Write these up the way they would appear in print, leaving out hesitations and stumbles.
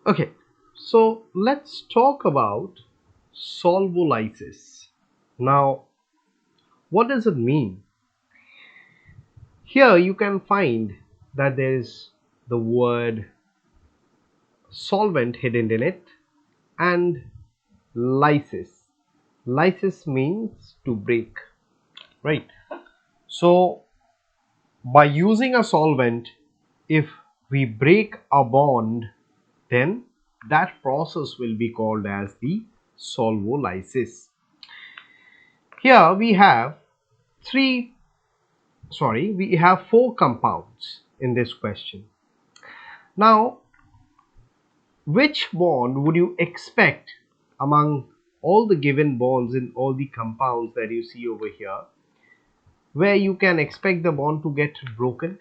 Okay, so let's talk about solvolysis. Now, what does it mean? Here you can find that there is the word solvent hidden in it and lysis. Lysis means to break, right? So, by using a solvent, if we break a bond, then that process will be called as the solvolysis. Here we have four compounds in this question. Now, which bond would you expect among all the given bonds in all the compounds that you see over here, where you can expect the bond to get broken?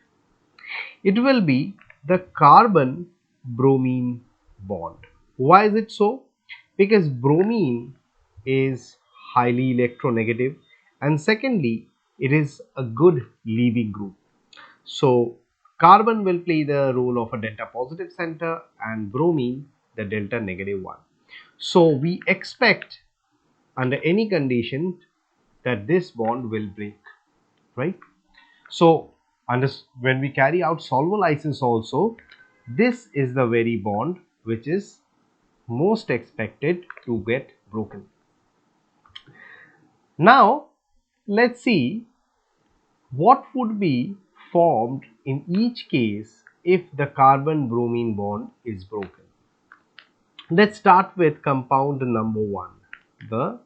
It will be the carbon bromine bond. Why is it so? Because bromine is highly electronegative, and secondly, it is a good leaving group. So carbon will play the role of a delta positive center and bromine the delta negative one. So we expect under any condition that this bond will break, right? So when we carry out solvolysis also, this is the very bond which is most expected to get broken. Now let's see what would be formed in each case if the carbon bromine bond is broken. Let's start with compound number 1, the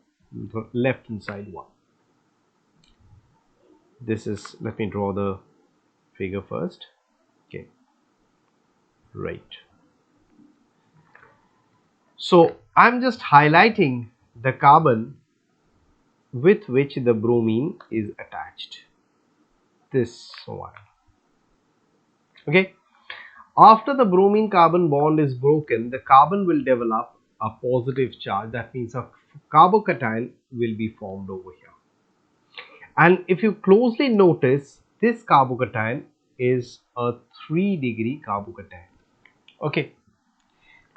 left hand side one. This is, let me draw the figure first. Okay, right. So I'm just highlighting the carbon with which the bromine is attached, this one. Okay, after the bromine carbon bond is broken, the carbon will develop a positive charge. That means a carbocation will be formed over here. And if you closely notice, this carbocation is a 3-degree carbocation. Okay,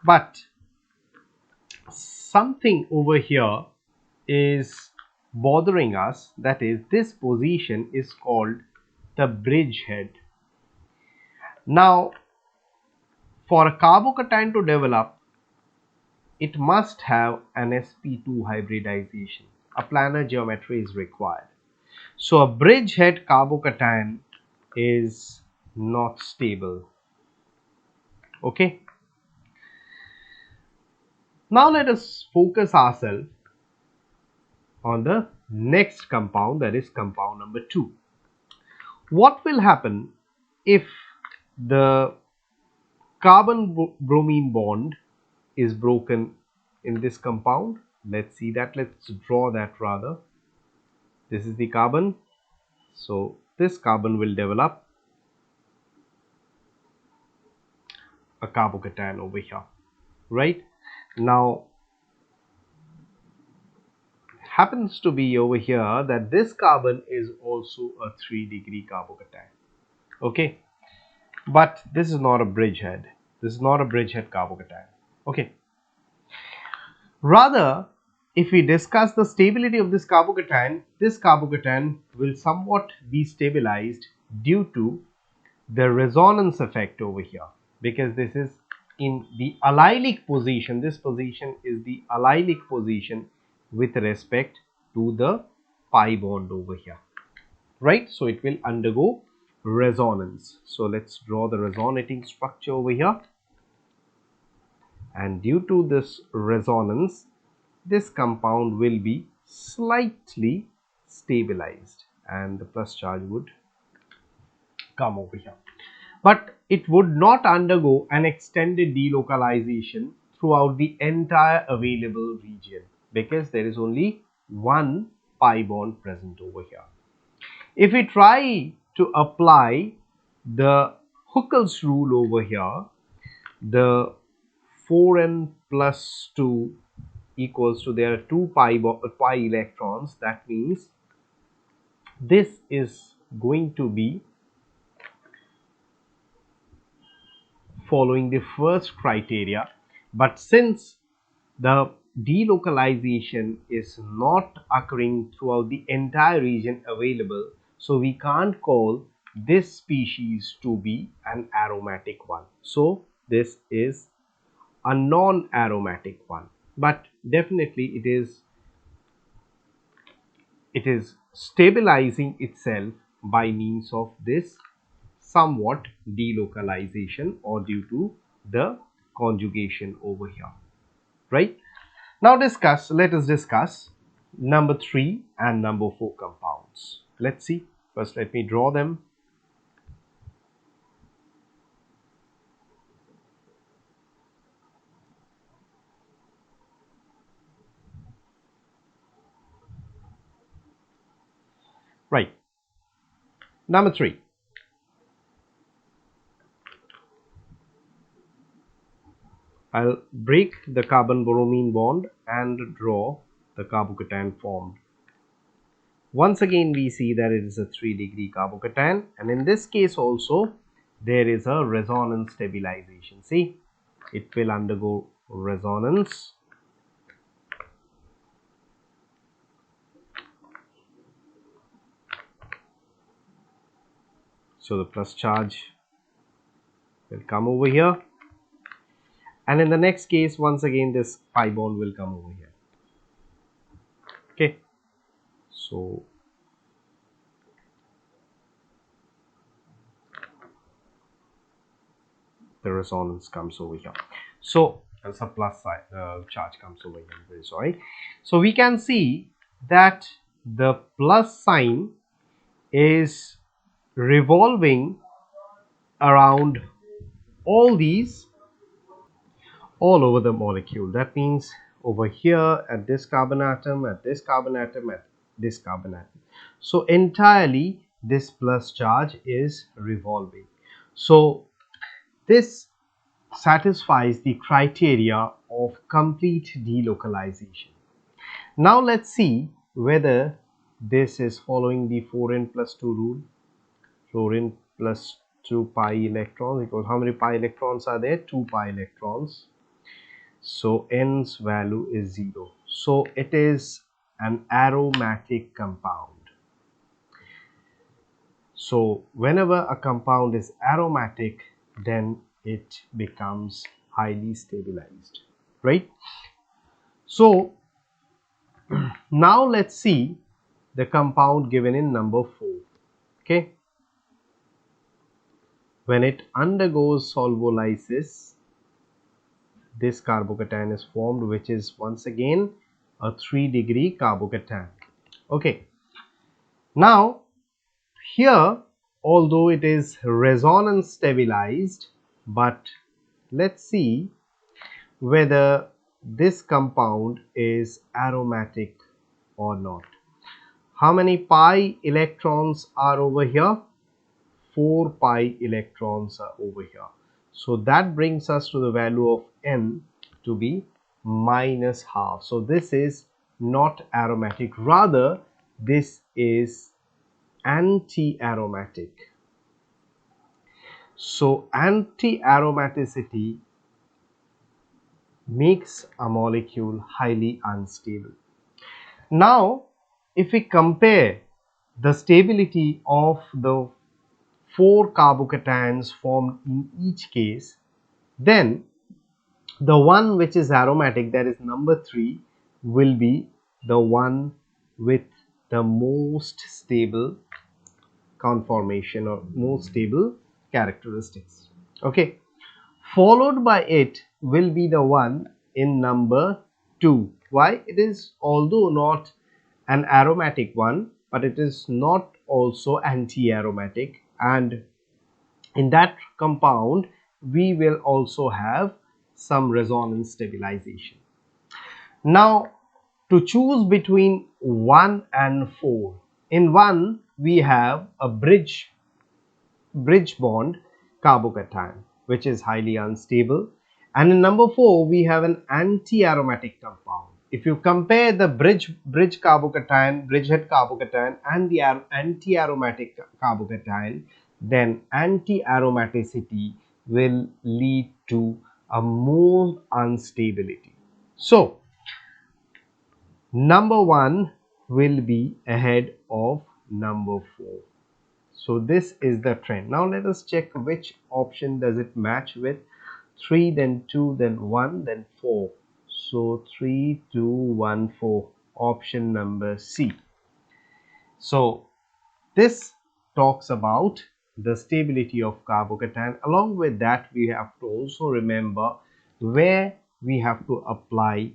but something over here is bothering us, that is, this position is called the bridgehead. Now, for a carbocation to develop, it must have an sp2 hybridization. A planar geometry is required. So a bridgehead carbocation is not stable. Okay. Now let us focus ourselves on the next compound, that is compound number 2. What will happen if the carbon bromine bond is broken in this compound? Let's see that. Let's draw that rather. This is the carbon. So this carbon will develop a carbocation over here, right? Now happens to be over here that this carbon is also a 3-degree carbocation. Okay, but this is not a bridgehead. This is not a bridgehead carbocation. Okay, rather, if we discuss the stability of this carbocation will somewhat be stabilized due to the resonance effect over here, because this is in the allylic position. This position is the allylic position with respect to the pi bond over here, right? So it will undergo resonance. So let's draw the resonating structure over here, and due to this resonance, this compound will be slightly stabilized and the plus charge would come over here, but it would not undergo an extended delocalization throughout the entire available region, because there is only one pi bond present over here. If we try to apply the Huckel's rule over here, the 4n plus 2 equals to, there are 2 pi electrons. That means this is going to be following the first criteria. But since the delocalization is not occurring throughout the entire region available, so we can't call this species to be an aromatic one. So this is a non-aromatic one, but definitely it is stabilizing itself by means of this somewhat delocalization or due to the conjugation over here, right? Now let us discuss number 3 and number 4 compounds. Let's see. First, let me draw them. Right. Number 3. I'll break the carbon-bromine bond and draw the carbocation formed. Once again, we see that it is a 3-degree carbocation, and in this case also there is a resonance stabilization. See, it will undergo resonance. So the plus charge will come over here, and in the next case, once again, this pi bond will come over here. Okay, so the resonance comes over here. So as a plus side, charge comes over here. I'm very sorry. So we can see that the plus sign is revolving around all these all over the molecule. That means over here at this carbon atom, at this carbon atom, at this carbon atom. So entirely this plus charge is revolving. So this satisfies the criteria of complete delocalization. Now let's see whether this is following the 4n plus 2 rule. 4n plus 2 pi electrons equals, how many pi electrons are there? 2 pi electrons. So n's value is 0. So it is an aromatic compound. So whenever a compound is aromatic, then it becomes highly stabilized, right? So now let's see the compound given in number 4. Okay, when it undergoes solvolysis, this carbocation is formed, which is once again a 3-degree carbocation. Okay, now here, although it is resonance stabilized, but let's see whether this compound is aromatic or not. How many pi electrons are over here? 4 pi electrons are over here. So that brings us to the value of n to be minus half. So this is not aromatic, rather this is anti-aromatic. So anti-aromaticity makes a molecule highly unstable. Now if we compare the stability of the 4 carbocations formed in each case, then the one which is aromatic, that is number 3, will be the one with the most stable conformation or most stable characteristics. Okay, followed by it will be the one in number 2. Why? It is although not an aromatic one, but it is not also anti-aromatic, and in that compound we will also have some resonance stabilization. Now to choose between 1 and 4, in 1 we have a bridge bond carbocation, which is highly unstable, and in number 4 we have an anti-aromatic compound. If you compare the bridge carbocation, bridgehead carbocation, and the anti-aromatic carbocation, then anti-aromaticity will lead to a more instability. So number 1 will be ahead of number 4. So this is the trend. Now let us check which option does it match with. 3, then 2, then 1, then 4. So 3, 2, 1, 4. Option number C. So this talks about the stability of carbocation. Along with that, we have to also remember where we have to apply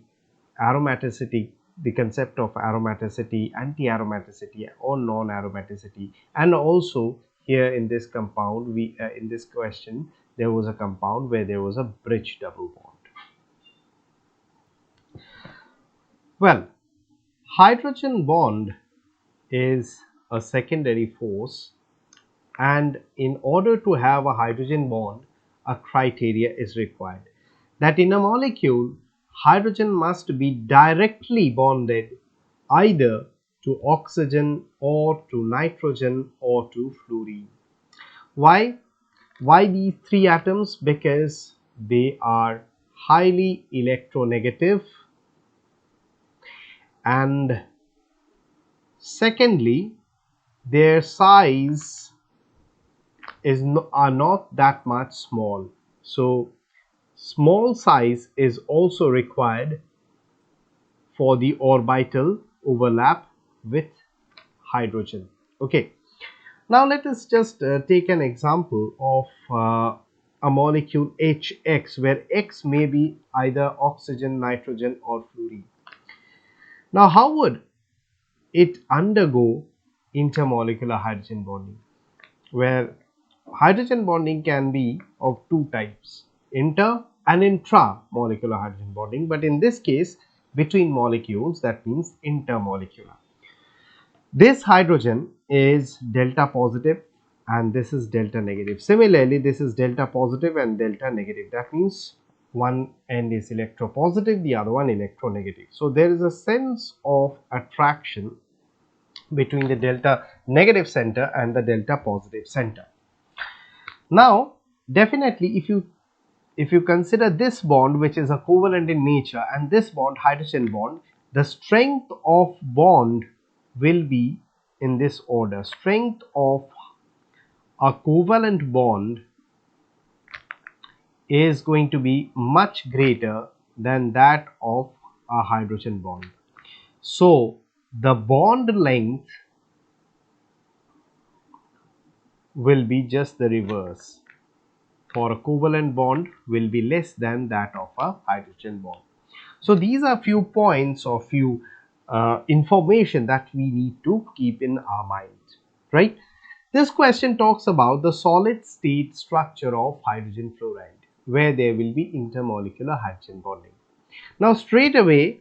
aromaticity, the concept of aromaticity, anti-aromaticity or non-aromaticity. And also here in this compound, in this question, there was a compound where there was a bridge double bond. Well, hydrogen bond is a secondary force, and in order to have a hydrogen bond, a criteria is required that in a molecule, hydrogen must be directly bonded either to oxygen or to nitrogen or to fluorine. Why? Why these three atoms? Because they are highly electronegative, and secondly, their size are not that much small. So small size is also required for the orbital overlap with hydrogen. Okay, now let us just take an example of a molecule HX, where X may be either oxygen, nitrogen or fluorine. Now how would it undergo intermolecular hydrogen bonding? Where hydrogen bonding can be of two types, inter and intramolecular hydrogen bonding, but in this case between molecules, that means intermolecular. This hydrogen is delta positive and this is delta negative. Similarly, this is delta positive and delta negative. That means one end is electropositive, the other one electronegative. So there is a sense of attraction between the delta negative center and the delta positive center. Now definitely if you consider this bond, which is a covalent in nature, and this bond, hydrogen bond, the strength of bond will be in this order. Strength of a covalent bond is going to be much greater than that of a hydrogen bond. So the bond length will be just the reverse. For a covalent bond will be less than that of a hydrogen bond. So these are few points or few information that we need to keep in our mind, right? This question talks about the solid state structure of hydrogen fluoride, where there will be intermolecular hydrogen bonding. Now straight away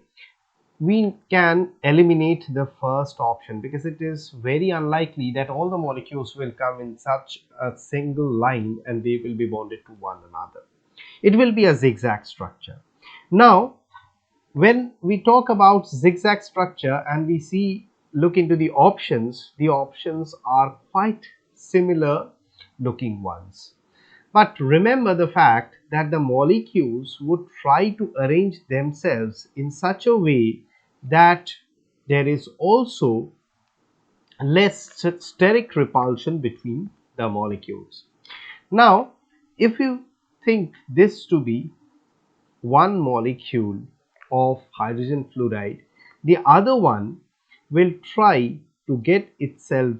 we can eliminate the first option, because it is very unlikely that all the molecules will come in such a single line and they will be bonded to one another. It will be a zigzag structure. Now when we talk about zigzag structure and we look into the options are quite similar looking ones. But remember the fact that the molecules would try to arrange themselves in such a way that there is also less steric repulsion between the molecules. Now, if you think this to be one molecule of hydrogen fluoride, the other one will try to get itself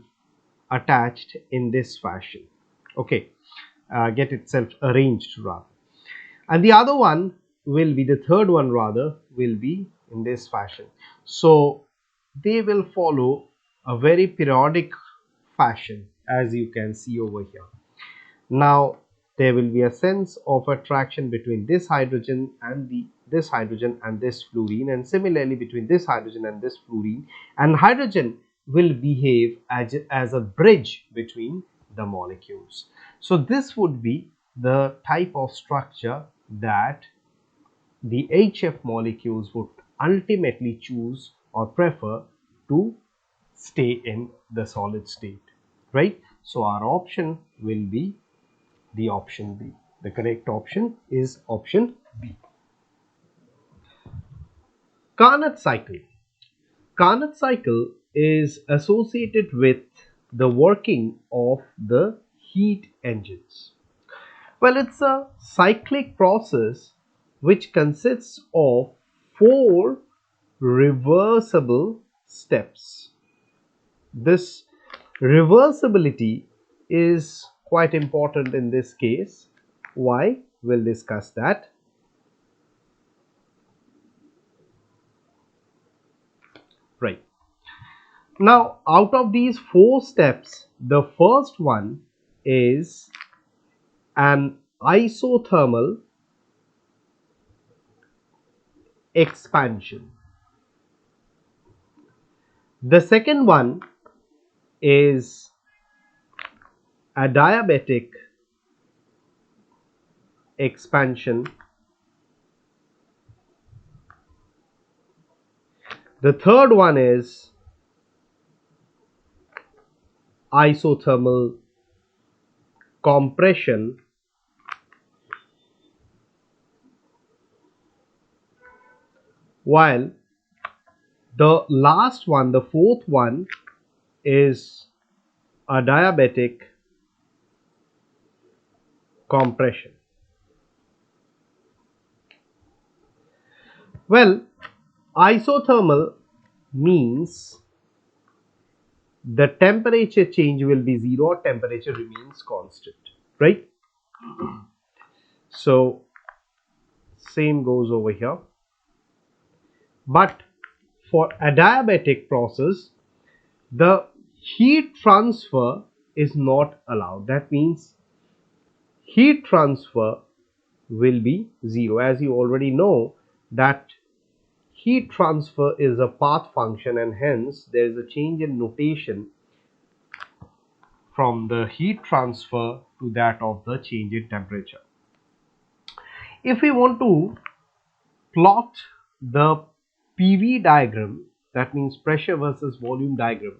attached in this fashion. Okay, get itself arranged rather, and the other one will be, the third one rather, will be in this fashion. So they will follow a very periodic fashion, as you can see over here. Now there will be a sense of attraction between this hydrogen and this hydrogen and this fluorine, and similarly between this hydrogen and this fluorine, and hydrogen will behave as a bridge between the molecules. So this would be the type of structure that the HF molecules would ultimately choose or prefer to stay in the solid state, right? So our option will be the option B. The correct option is option B. Carnot cycle. Carnot cycle is associated with the working of the heat engines. Well, it's a cyclic process which consists of 4 reversible steps. This reversibility is quite important in this case. Why? We'll discuss that. Right. Now, out of these 4 steps, the first one is an isothermal expansion. The second one is a diabatic expansion. The third one is isothermal compression. While the last one, the fourth one, is a diabatic compression. Well, isothermal means the temperature change will be 0, temperature remains constant, right? So same goes over here. But for adiabatic process, the heat transfer is not allowed. That means heat transfer will be 0. As you already know that heat transfer is a path function, and hence there is a change in notation from the heat transfer to that of the change in temperature. If we want to plot the PV diagram, that means pressure versus volume diagram,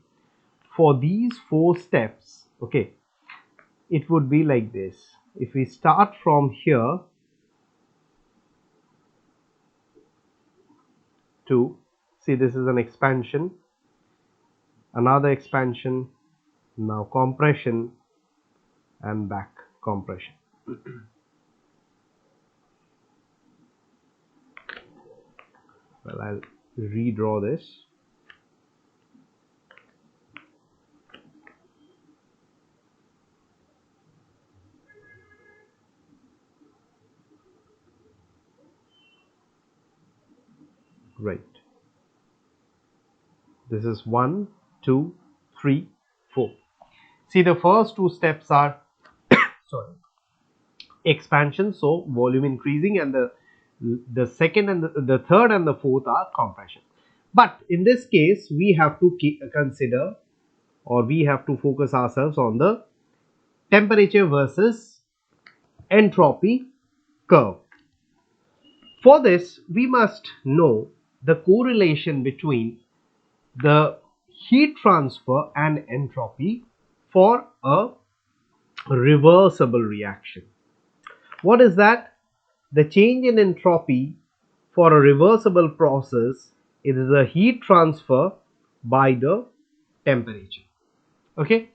for these 4 steps, okay, it would be like this. If we start from here to, see, this is an expansion, another expansion, now compression, and back compression. Well, I'll redraw this. Right. This is 1, 2, 3, 4. See, the first 2 steps are sorry, expansion, so volume increasing, and the second and the third and the fourth are compression. But in this case, we have to consider, or we have to focus ourselves on the temperature versus entropy curve. For this, we must know the correlation between the heat transfer and entropy for a reversible reaction. What is that? The change in entropy for a reversible process is the heat transfer by the temperature. Okay,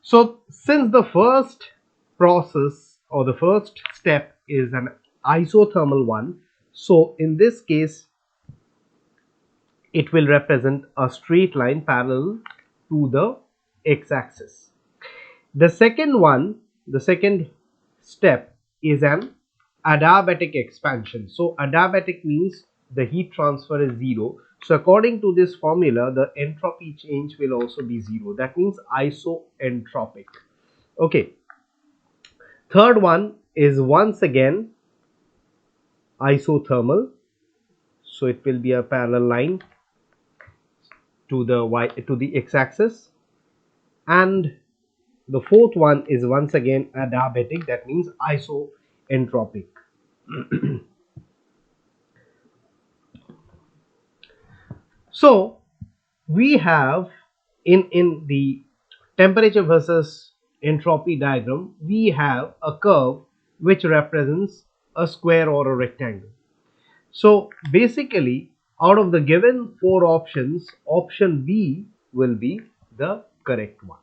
so since the first process or the first step is an isothermal one, so in this case it will represent a straight line parallel to the x-axis. The second one, the second step, is an adiabatic expansion. So adiabatic means the heat transfer is 0. So according to this formula, the entropy change will also be 0. That means isoentropic. Okay. Third one is once again isothermal. So it will be a parallel line to the x-axis, and the fourth one is once again adiabatic, that means isoentropic. So we have in the temperature versus entropy diagram, we have a curve which represents a square or a rectangle. So basically, out of the given four options, option B will be the correct one.